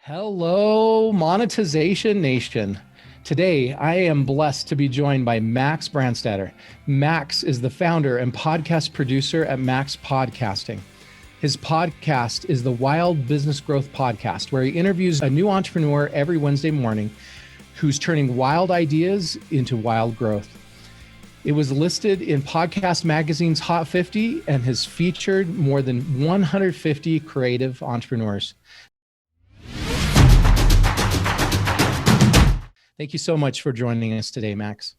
Hello, Monetization Nation. Today, I am blessed to be joined by Max Branstetter. Max is the founder and podcast producer at Max Podcasting. His podcast is the Wild Business Growth Podcast, where he interviews a new entrepreneur every Wednesday morning who's turning wild ideas into wild growth. It was listed in Podcast Magazine's Hot 50 and has featured more than 150 creative entrepreneurs. Thank you so much for joining us today, Max.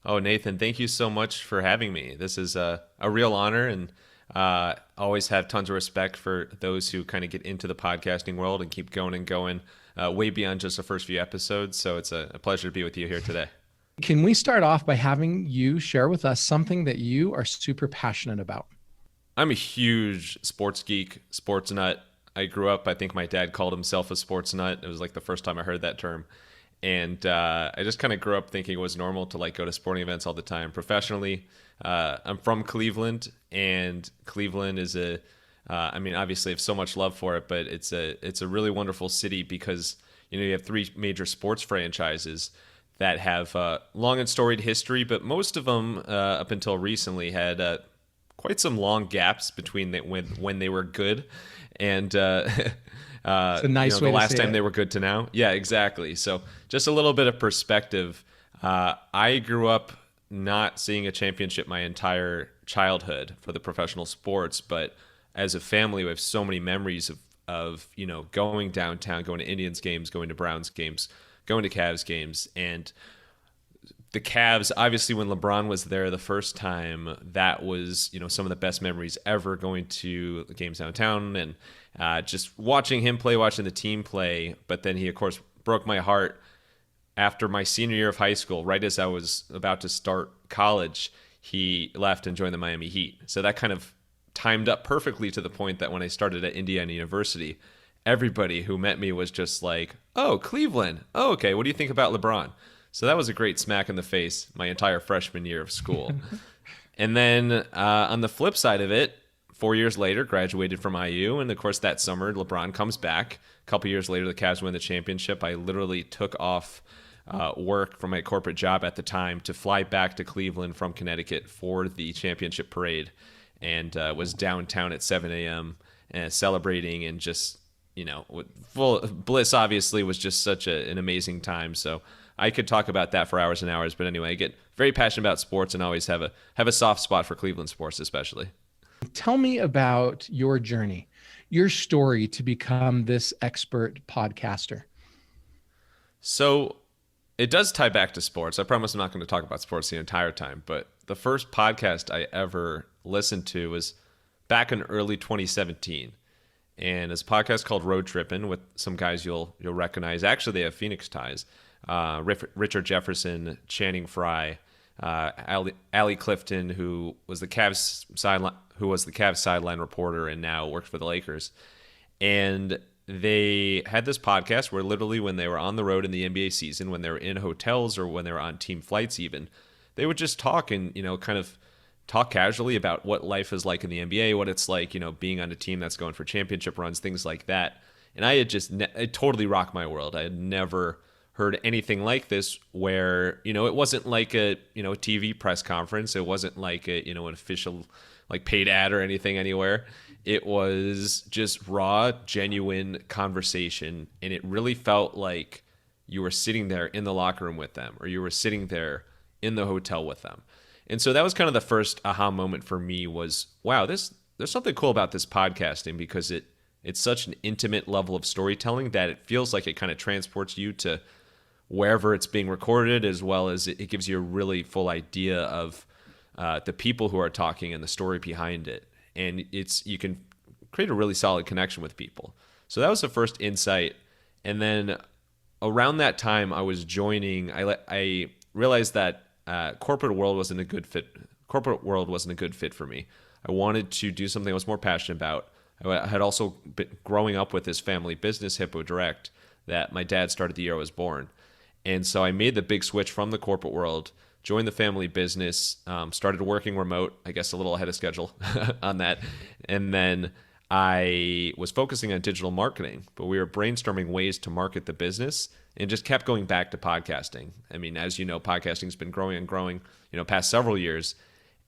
Oh, Nathan, thank you so much for having me. This is a real honor, and always have tons of respect for those who kind of get into the podcasting world and keep going and going way beyond just the first few episodes. So it's a pleasure to be with you here today. Can we start off by having you share with us something that you are super passionate about? I'm a huge sports geek, sports nut. I grew up, I think my dad called himself a sports nut. It was like the first time I heard that term. And I just kind of grew up thinking it was normal to like go to sporting events all the time. Professionally, I'm from Cleveland, and Cleveland is obviously I have so much love for it, but it's a really wonderful city because you have three major sports franchises that have long and storied history, but most of them up until recently had quite some long gaps between when they were good and. It's a nice way the last to say time it. they were good to now. Yeah, exactly. So just a little bit of perspective. I grew up not seeing a championship my entire childhood for the professional sports, but as a family, we have so many memories of going downtown, going to Indians games, going to Browns games, going to Cavs games, and the Cavs, obviously when LeBron was there the first time, that was, some of the best memories ever, going to the games downtown and just watching him play, watching the team play. But then he, of course, broke my heart after my senior year of high school. Right as I was about to start college, he left and joined the Miami Heat. So that kind of timed up perfectly to the point that when I started at Indiana University, everybody who met me was just like, oh, Cleveland. Oh, okay. What do you think about LeBron? So that was a great smack in the face my entire freshman year of school. And then on the flip side of it, 4 years later, graduated from IU. And of course, that summer, LeBron comes back. A couple years later, the Cavs win the championship. I literally took off work from my corporate job at the time to fly back to Cleveland from Connecticut for the championship parade, and was downtown at 7 a.m. Celebrating, and just, full bliss. Obviously was just such an amazing time. So I could talk about that for hours and hours, but anyway, I get very passionate about sports and always have a soft spot for Cleveland sports, especially. Tell me about your journey, your story to become this expert podcaster. So it does tie back to sports. I promise I'm not going to talk about sports the entire time, but the first podcast I ever listened to was back in early 2017. And it's a podcast called Road Trippin' with some guys you'll recognize. Actually, they have Phoenix ties. Richard Jefferson, Channing Frye, Allie Clifton, who was the Cavs sideline reporter and now works for the Lakers. And they had this podcast where literally when they were on the road in the NBA season, when they were in hotels or when they were on team flights even, they would just talk and, kind of talk casually about what life is like in the NBA, what it's like, being on a team that's going for championship runs, things like that. And I had it totally rocked my world. I had never heard anything like this where, it wasn't like a TV press conference. It wasn't like an official like paid ad or anything anywhere. It was just raw, genuine conversation. And it really felt like you were sitting there in the locker room with them, or you were sitting there in the hotel with them. And so that was kind of the first aha moment for me was, wow, there's something cool about this podcasting, because it's such an intimate level of storytelling that it feels like it kind of transports you to wherever it's being recorded, as well as it gives you a really full idea of the people who are talking and the story behind it. And you can create a really solid connection with people. So that was the first insight. And then around that time I was joining, I realized that corporate world wasn't a good fit. Corporate world wasn't a good fit for me. I wanted to do something I was more passionate about. I had also been growing up with this family business, Hippo Direct, that my dad started the year I was born. And so I made the big switch from the corporate world, joined the family business, started working remote, I guess a little ahead of schedule on that. And then I was focusing on digital marketing, but we were brainstorming ways to market the business and just kept going back to podcasting. I mean, as you know, podcasting's been growing and growing, past several years.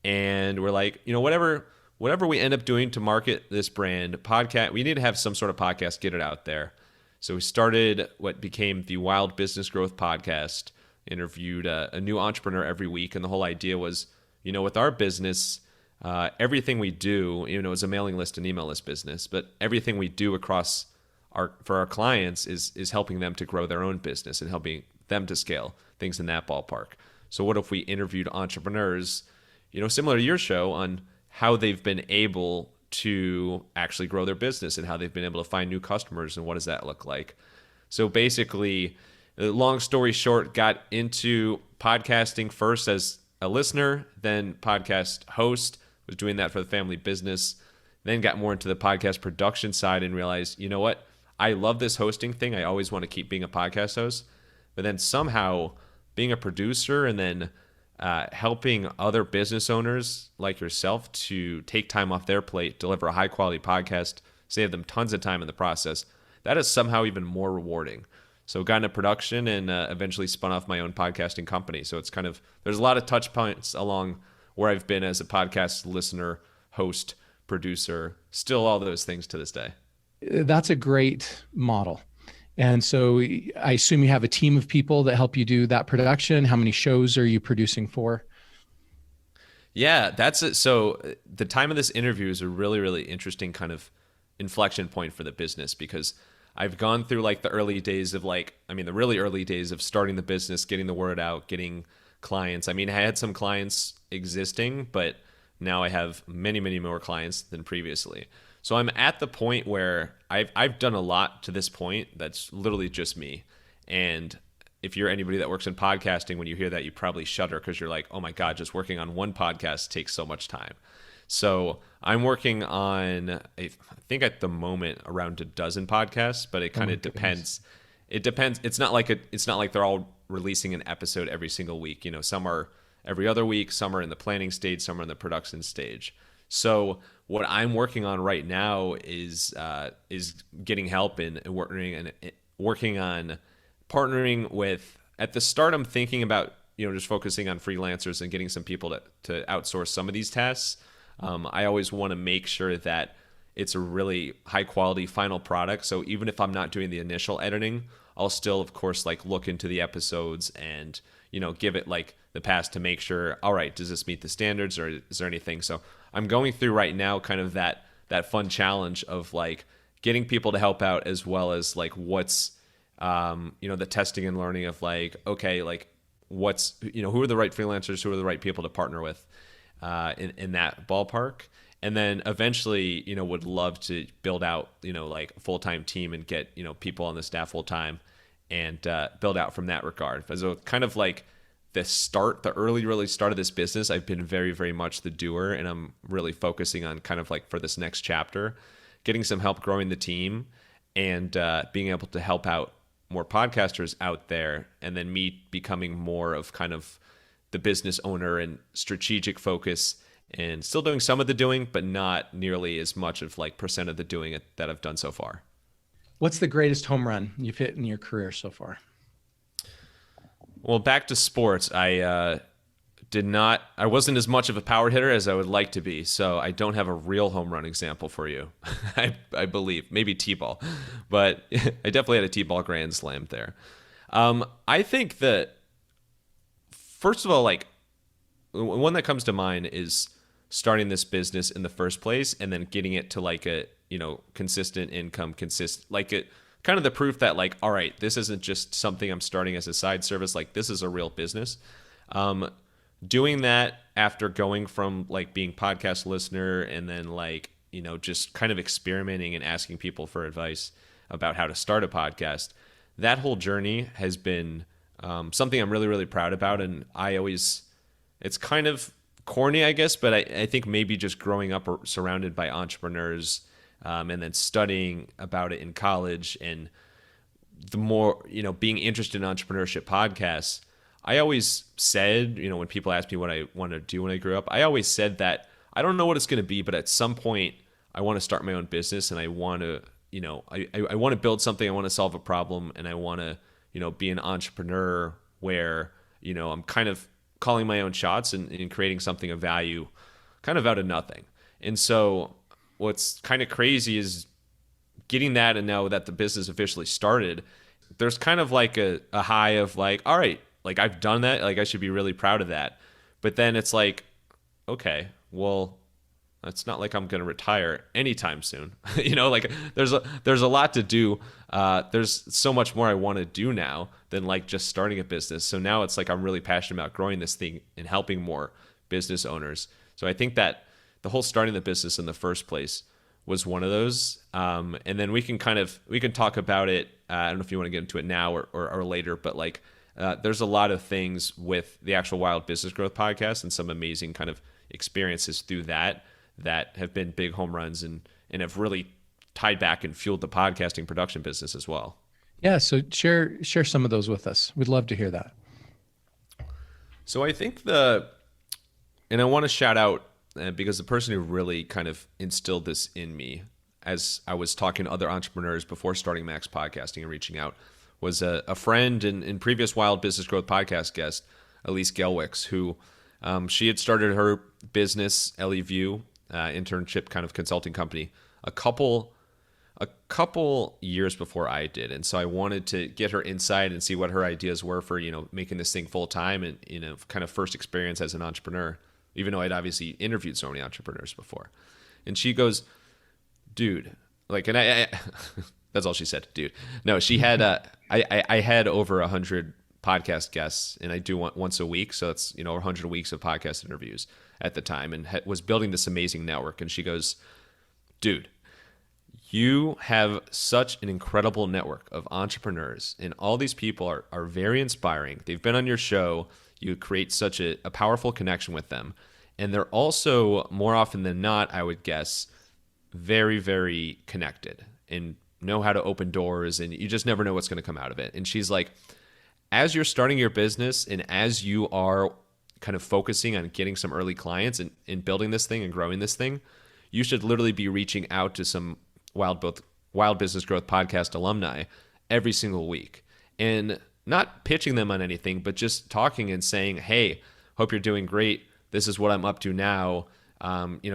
And we're like, whatever we end up doing to market this brand podcast, we need to have some sort of podcast, get it out there. So we started what became the Wild Business Growth Podcast, interviewed a new entrepreneur every week. And the whole idea was, with our business, everything we do, it was a mailing list and email list business, but everything we do across for our clients is helping them to grow their own business and helping them to scale, things in that ballpark. So what if we interviewed entrepreneurs, similar to your show, on how they've been able to actually grow their business and how they've been able to find new customers and what does that look like? So basically, long story short, got into podcasting first as a listener, then podcast host, was doing that for the family business, then got more into the podcast production side and realized, you know what? I love this hosting thing. I always want to keep being a podcast host. But then somehow being a producer and then helping other business owners like yourself to take time off their plate, deliver a high quality podcast, save them tons of time in the process, that is somehow even more rewarding. So got into production and eventually spun off my own podcasting company. So it's kind of, there's a lot of touch points along where I've been as a podcast listener, host, producer, still all those things to this day. That's a great model. And so I assume you have a team of people that help you do that production. How many shows are you producing for? Yeah, that's it. So the time of this interview is a really, really interesting kind of inflection point for the business, because I've gone through like the early days of the really early days of starting the business, getting the word out, getting clients. I mean, I had some clients existing, but now I have many, many more clients than previously. So I'm at the point where I've done a lot to this point that's literally just me. And if you're anybody that works in podcasting, when you hear that, you probably shudder because you're like, oh my God, just working on one podcast takes so much time. So I'm working on, I think at the moment, around a dozen podcasts, but it kind of depends. It depends. It's not like they're all releasing an episode every single week. Some are every other week, some are in the planning stage, some are in the production stage. So what I'm working on right now is getting help in working on partnering with. At the start, I'm thinking about just focusing on freelancers and getting some people to outsource some of these tasks. I always want to make sure that it's a really high quality final product. So even if I'm not doing the initial editing, I'll still, of course, look into the episodes and give it the pass to make sure, all right, does this meet the standards, or is there anything? So I'm going through right now kind of that fun challenge of getting people to help out, as well as what's the testing and learning of what's who are the right freelancers, who are the right people to partner with in that ballpark. And then eventually, would love to build out, a full-time team and get, people on the staff full-time and build out from that regard. So kind of the early start of this business, I've been very, very much the doer, and I'm really focusing on kind of for this next chapter, getting some help growing the team and being able to help out more podcasters out there, and then me becoming more of kind of the business owner and strategic focus, and still doing some of the doing, but not nearly as much of percent of the doing that I've done so far. What's the greatest home run you've hit in your career so far? Well, back to sports, I wasn't as much of a power hitter as I would like to be, so I don't have a real home run example for you. I believe maybe T-ball, but I definitely had a T-ball grand slam there. I think that, first of all, one that comes to mind is starting this business in the first place and then getting it to a consistent income, kind of the proof that all right, this isn't just something I'm starting as a side service, this is a real business. Doing that after going from being podcast listener and then just kind of experimenting and asking people for advice about how to start a podcast, that whole journey has been something I'm really, really proud about. And it's kind of corny, I guess, but I think maybe just growing up surrounded by entrepreneurs and then studying about it in college, and the more, being interested in entrepreneurship podcasts, I always said, when people ask me what I want to do when I grew up, I always said that I don't know what it's going to be, but at some point I want to start my own business, and I want to, I want to build something. I want to solve a problem, and I want to, be an entrepreneur where, I'm kind of calling my own shots and creating something of value kind of out of nothing. And so what's kind of crazy is getting that, and now that the business officially started, there's kind of like a high of like, all right, like I've done that, like I should be really proud of that. But then it's like, okay, well, it's not like I'm going to retire anytime soon. Like there's a lot to do. There's so much more I want to do now than like just starting a business. So now it's like I'm really passionate about growing this thing and helping more business owners. So I think that the whole starting the business in the first place was one of those. And then we can talk about it. I don't know if you want to get into it now or later, but like there's a lot of things with the actual Wild Business Growth podcast and some amazing kind of experiences through that have been big home runs and have really tied back and fueled the podcasting production business as well. Yeah. So share some of those with us. We'd love to hear that. So I think and I want to shout out because the person who really kind of instilled this in me as I was talking to other entrepreneurs before starting Max Podcasting and reaching out was a friend and previous Wild Business Growth podcast guest, Elise Gelwicks, who she had started her business, LE View, internship kind of consulting company, a couple years before I did. And so I wanted to get her insight and see what her ideas were for, making this thing full time and, kind of first experience as an entrepreneur, even though I'd obviously interviewed so many entrepreneurs before. And she goes, dude, like, and I that's all she said, dude. No, she had, I had over 100 podcast guests, and I do one once a week. So it's, 100 weeks of podcast interviews at the time, and was building this amazing network. And she goes, dude, you have such an incredible network of entrepreneurs, and all these people are very inspiring. They've been on your show. You create such a powerful connection with them. And they're also, more often than not, I would guess, very, very connected and know how to open doors, and you just never know what's going to come out of it. And she's like, as you're starting your business and as you are kind of focusing on getting some early clients and building this thing and growing this thing, you should literally be reaching out to some Wild Business Growth podcast alumni every single week, and not pitching them on anything, but just talking and saying, hey, hope you're doing great. This is what I'm up to now.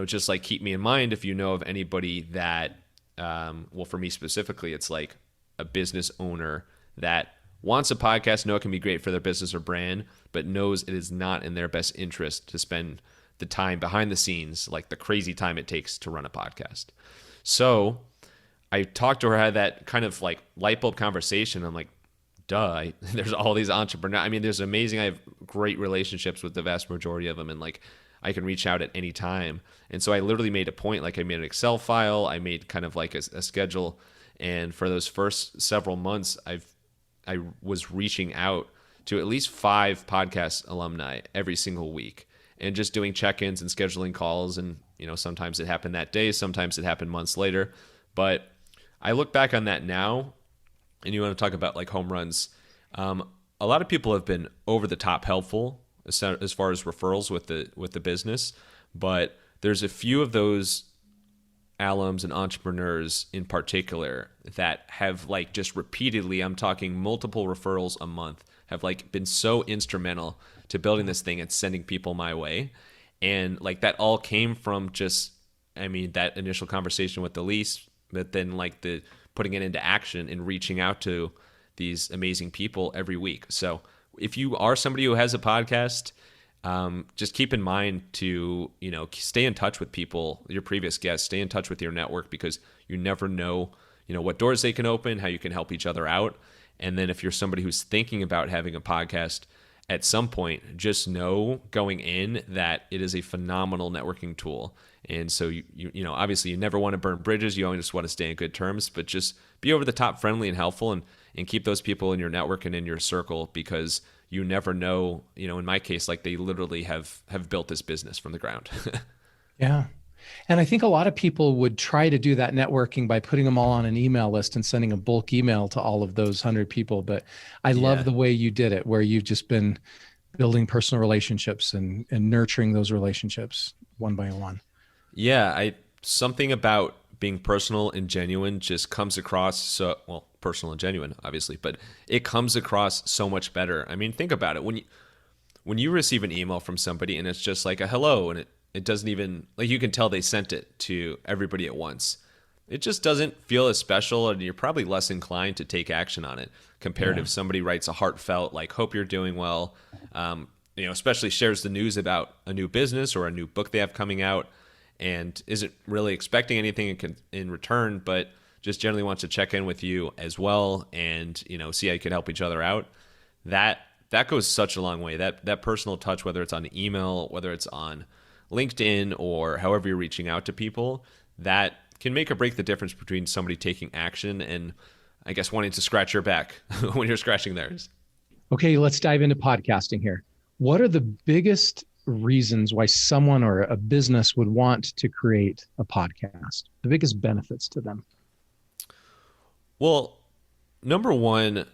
Just like keep me in mind if you know of anybody that, well, for me specifically, it's like a business owner that wants a podcast, know it can be great for their business or brand, but knows it is not in their best interest to spend the time behind the scenes, like the crazy time it takes to run a podcast. So I talked to her, had that kind of like light bulb conversation. I'm like, duh, there's all these entrepreneurs. I mean, there's amazing. I have great relationships with the vast majority of them, and like I can reach out at any time. And so I literally made a point, like I made an Excel file, I made kind of like a schedule. And for those first several months, I was reaching out to at least 5 podcast alumni every single week and just doing check-ins and scheduling calls. And, sometimes it happened that day, sometimes it happened months later. But I look back on that now, and you want to talk about like home runs. A lot of people have been over the top helpful as far as referrals with the business, but there's a few of those alums and entrepreneurs in particular that have like just repeatedly, I'm talking multiple referrals a month, have like been so instrumental to building this thing and sending people my way. And like that all came from just, that initial conversation with Elise, but then like the putting it into action and reaching out to these amazing people every week. So if you are somebody who has a podcast, just keep in mind to, stay in touch with people, your previous guests, stay in touch with your network, because you never know, what doors they can open, how you can help each other out. And then if you're somebody who's thinking about having a podcast at some point, just know going in that it is a phenomenal networking tool. And so, obviously you never want to burn bridges. You always just want to stay in good terms, but just be over the top friendly and helpful, and keep those people in your network and in your circle, because you never know, in my case, like they literally have built this business from the ground. Yeah. And I think a lot of people would try to do that networking by putting them all on an email list and sending a bulk email to all of those 100 people. But I love the way you did it, where you've just been building personal relationships and nurturing those relationships one by one. Yeah. something about being personal and genuine just comes across so well, personal and genuine, obviously, but it comes across so much better. I mean, think about it. When you receive an email from somebody and it's just like a hello, and it doesn't even, like, you can tell they sent it to everybody at once. It just doesn't feel as special, and you're probably less inclined to take action on it compared if somebody writes a heartfelt, like, hope you're doing well, especially shares the news about a new business or a new book they have coming out, and isn't really expecting anything in return, but just generally wants to check in with you as well, and see how you can help each other out. That goes such a long way. That personal touch, whether it's on email, whether it's on LinkedIn, or however you're reaching out to people, that can make or break the difference between somebody taking action and, I guess, wanting to scratch your back when you're scratching theirs. Okay, let's dive into podcasting here. What are the biggest reasons why someone or a business would want to create a podcast? The biggest benefits to them? Well, number one,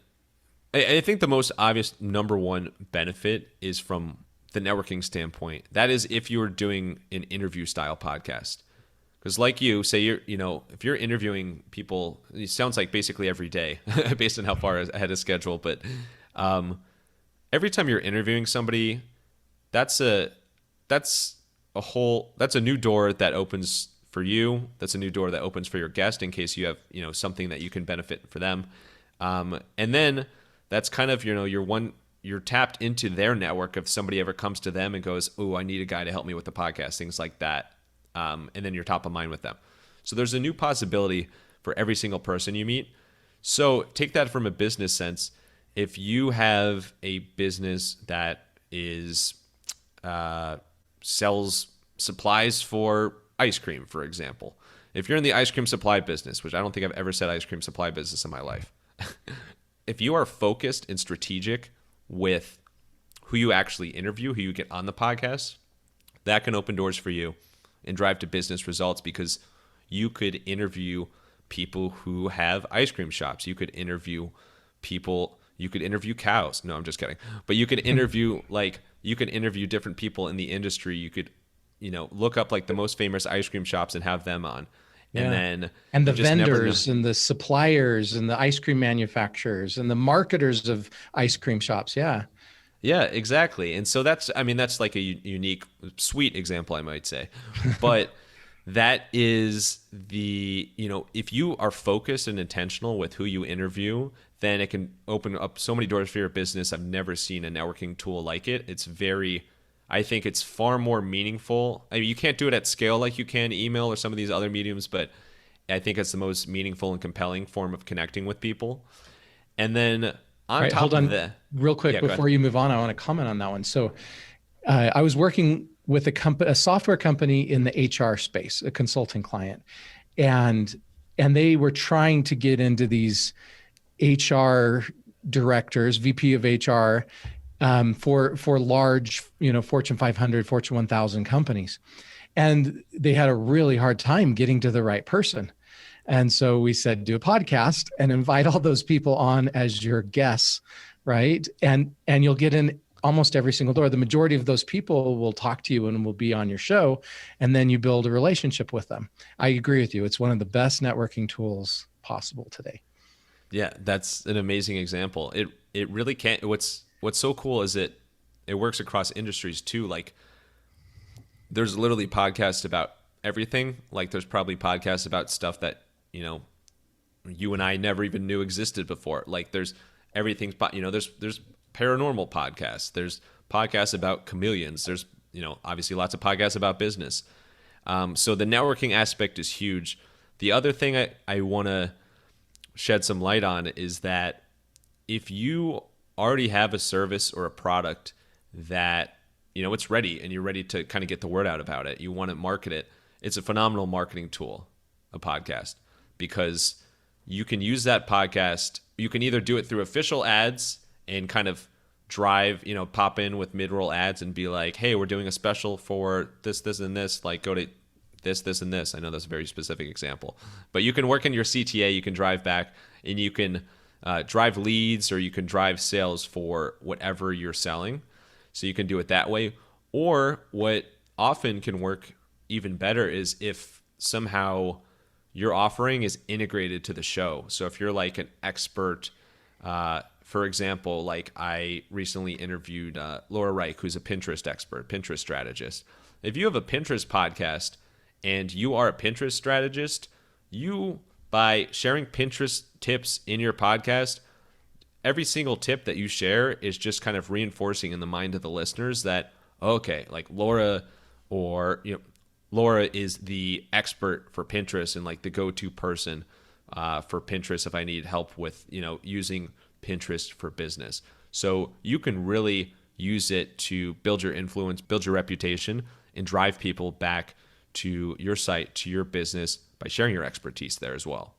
I think the most obvious number one benefit is from the networking standpoint. That is, if you're doing an interview style podcast. Because like you say, if you're interviewing people, it sounds like basically every day based on how far ahead of schedule. But every time you're interviewing somebody, that's a new door that opens for you. That's a new door that opens for your guest in case you have, something that you can benefit for them. And then that's kind of, you're tapped into their network if somebody ever comes to them and goes, oh, I need a guy to help me with the podcast, things like that. And then you're top of mind with them. So there's a new possibility for every single person you meet. So take that from a business sense. If you have a business that is sells supplies for ice cream, for example. If you're in the ice cream supply business, which I don't think I've ever said ice cream supply business in my life. If you are focused and strategic with who you actually interview, who you get on the podcast, that can open doors for you and drive to business results, because you could interview people who have ice cream shops. You could interview people, you could interview cows. No, I'm just kidding. But you could interview different people in the industry. You could, look up like the most famous ice cream shops and have them on. And the vendors and the suppliers and the ice cream manufacturers and the marketers of ice cream shops. Yeah. Yeah, exactly. And so that's like a unique, sweet example, I might say. But that is if you are focused and intentional with who you interview, then it can open up so many doors for your business. I've never seen a networking tool like it. I think it's far more meaningful. I mean, you can't do it at scale like you can email or some of these other mediums, but I think it's the most meaningful and compelling form of connecting with people. And then real quick before you move on, I want to comment on that one. So I was working with a software company in the HR space, a consulting client, and they were trying to get into these HR directors, VP of HR, for large, Fortune 500, Fortune 1000 companies. And they had a really hard time getting to the right person. And so we said, do a podcast and invite all those people on as your guests, right? And you'll get in almost every single door. The majority of those people will talk to you and will be on your show. And then you build a relationship with them. I agree with you. It's one of the best networking tools possible today. Yeah, that's an amazing example. It really can't. What's so cool is it works across industries too. Like, there's literally podcasts about everything. Like, there's probably podcasts about stuff that, you and I never even knew existed before. Like, there's everything, there's paranormal podcasts. There's podcasts about chameleons. There's, obviously lots of podcasts about business. So the networking aspect is huge. The other thing I want to shed some light on is that if you already have a service or a product that, it's ready and you're ready to kind of get the word out about it, you want to market it, it's a phenomenal marketing tool, a podcast, because you can use that podcast. You can either do it through official ads and kind of drive, pop in with mid-roll ads and be like, hey, we're doing a special for this, this, and this, like go to this, this, and this. I know that's a very specific example, but you can work in your CTA, you can drive back, and you can drive leads, or you can drive sales for whatever you're selling. So you can do it that way. Or what often can work even better is if somehow your offering is integrated to the show. So if you're like an expert, for example, like I recently interviewed Laura Reich, who's a Pinterest expert, Pinterest strategist. If you have a Pinterest podcast and you are a Pinterest strategist, you, by sharing Pinterest tips in your podcast, every single tip that you share is just kind of reinforcing in the mind of the listeners that, okay, like Laura Laura is the expert for Pinterest and like the go-to person for Pinterest if I need help with, using Pinterest for business. So you can really use it to build your influence, build your reputation, and drive people back to your site, to your business by sharing your expertise there as well.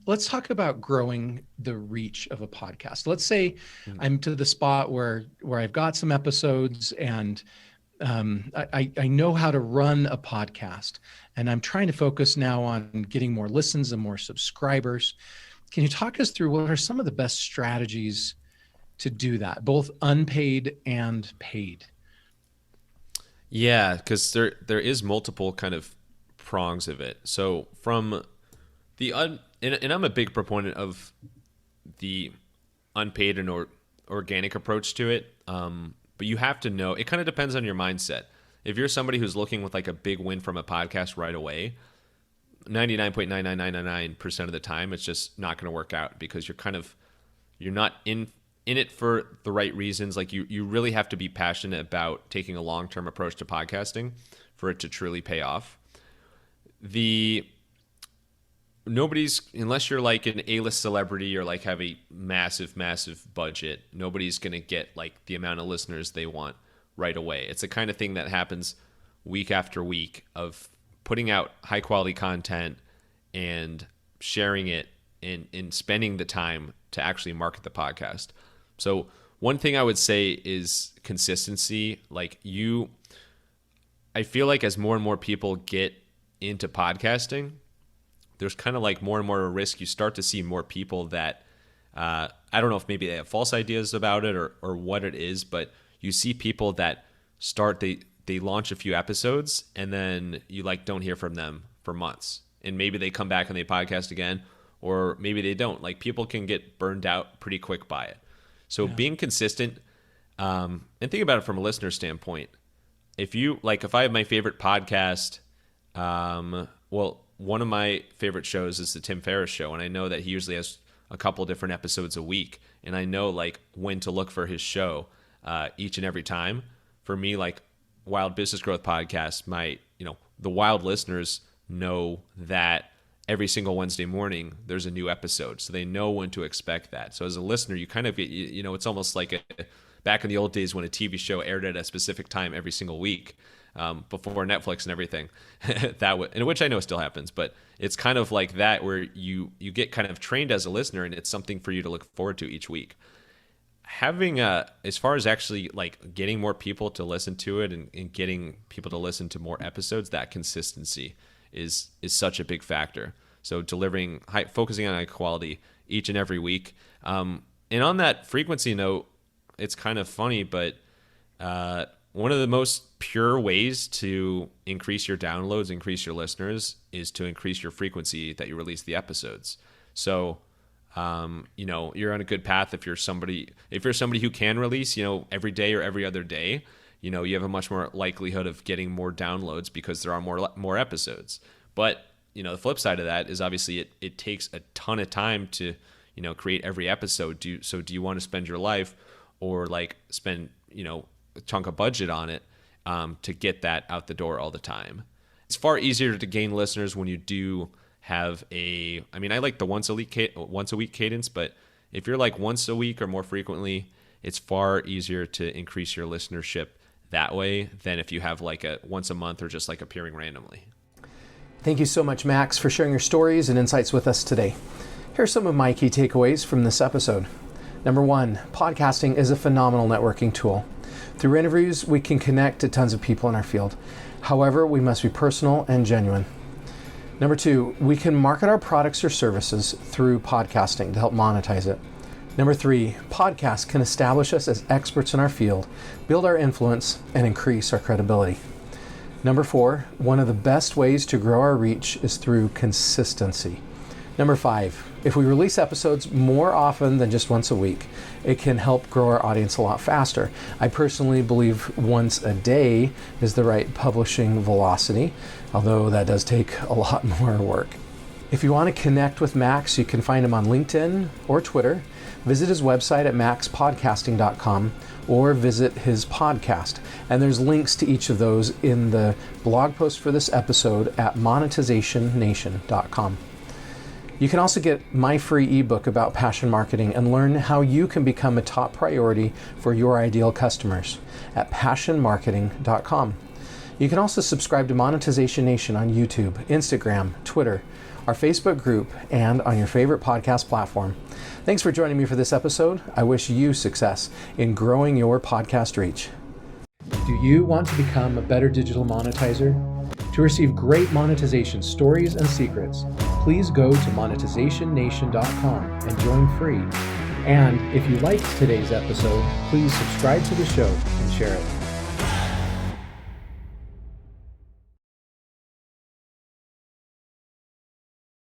Let's talk about growing the reach of a podcast. Let's say I'm to the spot where I've got some episodes and I know how to run a podcast, and I'm trying to focus now on getting more listens and more subscribers. Can you talk us through what are some of the best strategies to do that, both unpaid and paid? Yeah, because there is multiple kind of prongs of it. So from the and I'm a big proponent of the unpaid and organic approach to it. But you have to know, it kind of depends on your mindset. If you're somebody who's looking with like a big win from a podcast right away, 99.99999% of the time, it's just not going to work out because you're not in it for the right reasons. Like you really have to be passionate about taking a long-term approach to podcasting for it to truly pay off. Unless you're like an A-list celebrity or like have a massive budget, nobody's going to get like the amount of listeners they want right away. It's the kind of thing that happens week after week of putting out high quality content and sharing it and spending the time to actually market the podcast. So one thing I would say is consistency. I feel like as more and more people get into podcasting, there's kind of like more and more risk. You start to see more people that, I don't know if maybe they have false ideas about it or what it is, but you see people that they launch a few episodes and then you like don't hear from them for months. And maybe they come back and they podcast again, or maybe they don't. Like people can get burned out pretty quick by it. So being consistent, and think about it from a listener standpoint. If I have my favorite podcast, one of my favorite shows is the Tim Ferriss Show, and I know that he usually has a couple different episodes a week, and I know like when to look for his show each and every time. For me, like Wild Business Growth Podcast, the wild listeners know that every single Wednesday morning there's a new episode, so they know when to expect that. So as a listener, you kind of get, it's almost like back in the old days when a TV show aired at a specific time every single week. Before Netflix and everything, which I know still happens, but it's kind of like that where you get kind of trained as a listener, and it's something for you to look forward to each week. Having as far as actually like getting more people to listen to it and getting people to listen to more episodes, that consistency is such a big factor. So focusing on high quality each and every week. And on that frequency note, it's kind of funny, but one of the most pure ways to increase your downloads, increase your listeners, is to increase your frequency that you release the episodes. So, you're on a good path if you're somebody who can release, every day or every other day. You have a much more likelihood of getting more downloads because there are more episodes. But the flip side of that is obviously it takes a ton of time to create every episode. Do you want to spend your life or like spend a chunk of budget on it to get that out the door all the time? It's far easier to gain listeners when you do have I like the once a week cadence, but if you're like once a week or more frequently, it's far easier to increase your listenership that way than if you have like a once a month or just like appearing randomly. Thank you so much, Max, for sharing your stories and insights with us today. Here are some of my key takeaways from this episode. Number 1, podcasting is a phenomenal networking tool. Through interviews, we can connect to tons of people in our field. However, we must be personal and genuine. Number 2, we can market our products or services through podcasting to help monetize it. Number 3, podcasts can establish us as experts in our field, build our influence, and increase our credibility. Number 4, one of the best ways to grow our reach is through consistency. Number 5, if we release episodes more often than just once a week, it can help grow our audience a lot faster. I personally believe once a day is the right publishing velocity, although that does take a lot more work. If you want to connect with Max, you can find him on LinkedIn or Twitter. Visit his website at MaxPodcasting.com or visit his podcast. And there's links to each of those in the blog post for this episode at monetizationnation.com. You can also get my free ebook about passion marketing and learn how you can become a top priority for your ideal customers at passionmarketing.com. You can also subscribe to Monetization Nation on YouTube, Instagram, Twitter, our Facebook group, and on your favorite podcast platform. Thanks for joining me for this episode. I wish you success in growing your podcast reach. Do you want to become a better digital monetizer? To receive great monetization stories and secrets, please go to monetizationnation.com and join free. And if you liked today's episode, please subscribe to the show and share it.